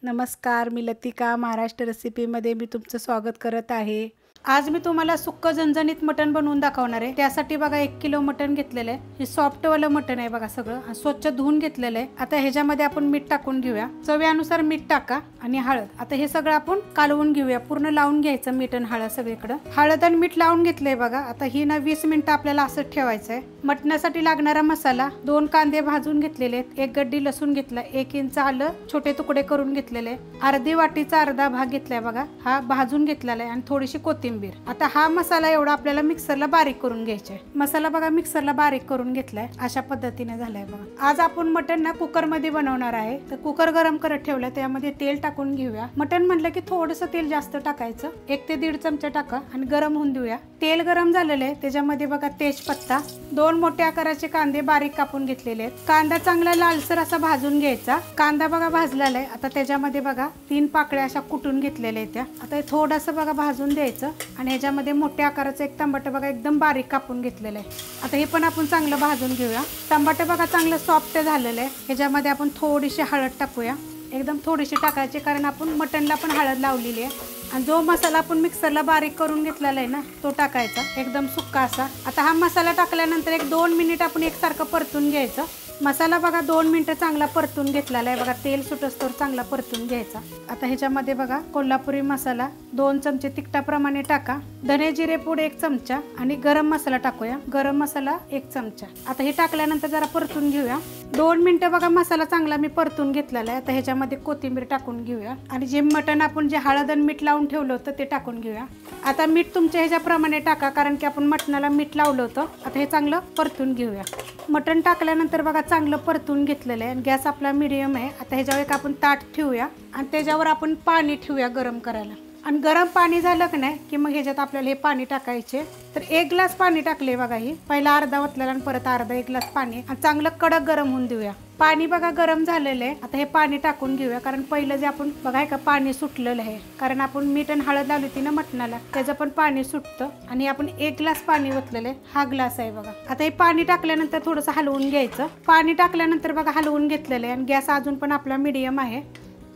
नमस्कार, मी लतिका महाराष्ट्र रेसिपीमध्ये मी तुमचं स्वागत करत आहे। आज मी तुम्हाला सुक्क झणझणीत मटण बनवून दाखवणार आहे। त्यासाठी बघा 1 किलो मटण घेतलेलं आहे। हे सॉफ्ट वाला मटण आहे बघा, सगळं स्वच्छ धुवून घेतलेलं आहे। आता ह्याच्यामध्ये आपण मीठ टाकून घेऊया, चवीनुसार मीठ टाका आणि हळद। आता हे सगळं आपण कालवून घेऊया, पूर्ण लावून घ्यायचं मीठ आणि हळद सगळीकडे। हळद आणि मीठ लावून घेतलंय बघा। आता ही ना 20 मिनिटं आपल्याला असं ठेवायचं आहे। मटणासाठी लागणारा मसाला 2 कांदे भाजून घेतलेले आहेत, 1 गड्डी लसूण घेतला, 1 इंच आलं छोटे तुकडे करून घेतलेले, अर्धी वाटीचा अर्धा भाग घेतलाय बघा, हा भाजून घेतलेला आहे आणि थोडीशी कोथिंबीर। आता हा मसाला एवढा आपल्याला मिक्सरला बारीक करून घ्यायचा आहे। मसाला बघा मिक्सरला बारीक करून घेतलाय, अशा पद्धतीने झालाय बघा। आज आपण मटण ना कुकर मध्ये बनवणार आहे, तर कुकर गरम करत ठेवलं, त्यामध्ये तेल टाकून घेऊया। मटण म्हटलं की थोडंसं तेल जास्त टाकायचं, 1 ते 1.5 चमचा टाका आणि गरम होऊन देऊया। तेल गरम झालेलं आहे, त्याच्यामध्ये बघा तेजपत्ता, 2 मोठ्या आकाराचे कांदे बारीक कापून घेतलेले आहेत। कांदा चांगला लालसर असा भाजून घ्यायचा। कांदा बघा भाजलेला आहे। आता त्याच्यामध्ये बघा 3 पाकळ्या अशा कुटून घेतलेल्या आहेत त्या। आता हे थोडंसं बघा भाजून द्यायचं आणि ह्याच्यामध्ये मोठ्या आकाराचं 1 टमाटर बघा एकदम बारीक कापून घेतलेलं आहे। आता हे पण आपण चांगलं भाजून घेऊया। टमाटर बघा चांगलं सॉफ्ट झालेलं आहे। ह्याच्यामध्ये आपण थोडीशी हळद टाकूया, एकदम थोडीशी टाकायची, कारण आपण मटणला पण हळद लावलेली आहे। आणि जो मसाला आपण मिक्सरला बारीक करून घेतलेला आहे ना, तो टाकायचा एकदम सुक्का असा। आता हा मसाला टाकल्यानंतर 1-2 मिनिट आपण एकसारखं परतून घ्यायचं। मसाला बघा 2 मिनिटं चांगला परतून घेतलेला आहे बघा, तेल सुटस्तोवर चांगला परतून घ्यायचा। आता ह्याच्यामध्ये बघा कोल्हापुरी मसाला 2 चमचे तिखटाप्रमाणे टाका, धने जिरे पूड 1 चमचा आणि गरम मसाला टाकूया, गरम मसाला 1 चमचा। आता हे टाकल्यानंतर जरा परतून घेऊया। 2 मिनिटं बघा मसाला चांगला मी परतून घेतलेला आहे। आता ह्याच्यामध्ये कोथिंबीर टाकून घेऊया आणि जे मटण आपण जे हळद आणि मीठ लावून ठेवलं होतं ते टाकून घेऊया। आता मीठ तुमच्या ह्याच्याप्रमाणे टाका, कारण की आपण मटणाला मीठ लावलं होतं। आता हे चांगलं परतून घेऊया। मटण टाकल्यानंतर बघा चांगलं परतून घेतलेलं आहे आणि गॅस आपला मीडियम आहे। आता ह्याच्यावर एक आपण ताट ठेवूया आणि त्याच्यावर आपण पाणी ठेवूया गरम करायला। आणि गरम पाणी झालं की नाही की मग ह्याच्यात आपल्याला हे पाणी टाकायचे। तर 1 ग्लास पाणी टाकले बघा, ही पहिला अर्धा ओतलेला आणि परत अर्धा 1 ग्लास पाणी आणि चांगलं कडक गरम होऊन देऊया। पाणी बघा गरम झालेलं आहे। आता हे पाणी टाकून घेऊया, कारण पहिलं जे आपण बघाय का पाणी सुटलेलं आहे, कारण आपण मीठ आणि हळद लावली होती ना मटणाला, त्याचं पण पाणी सुटतं। आणि आपण 1 ग्लास पाणी ओतलेलं आहे, हा ग्लास आहे बघा। आता हे पाणी टाकल्यानंतर थोडंसं हलवून घ्यायचं। पाणी टाकल्यानंतर बघा हलवून घेतलेलं आहे आणि गॅस अजून पण आपला मीडियम आहे।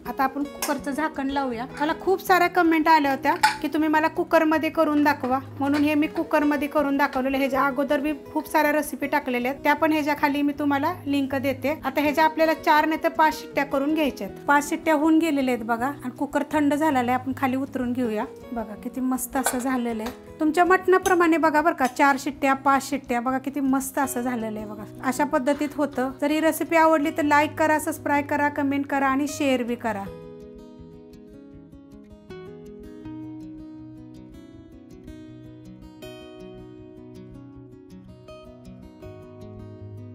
आता आपण कुकरचं झाकण लावूया। मला खूप साऱ्या कमेंट आल्या होत्या की तुम्ही मला कुकरमध्ये करून दाखवा, म्हणून हे मी कुकरमध्ये करून दाखवलेलं। ह्याच्या अगोदर मी खूप साऱ्या रेसिपी टाकलेल्या आहेत, त्या पण ह्याच्या खाली मी तुम्हाला लिंक देते। आता ह्याच्या आपल्याला 4 नाही तर 5 शिट्ट्या करून घ्यायच्यात। 5 शिट्ट्या होऊन गेलेल्या आहेत बघा आणि कुकर थंड झालेला आहे। आपण खाली उतरून घेऊया, बघा किती मस्त असं झालेलं आहे। तुमच्या मटणाप्रमाणे बघा बरं का, 4 शिट्ट्या 5 शिट्ट्या बघा किती मस्त असं झालेलं आहे बघा। अशा पद्धतीत होतं। जर ही रेसिपी आवडली तर लाईक करा, सबस्क्राईब करा, कमेंट करा आणि शेअर बी करा।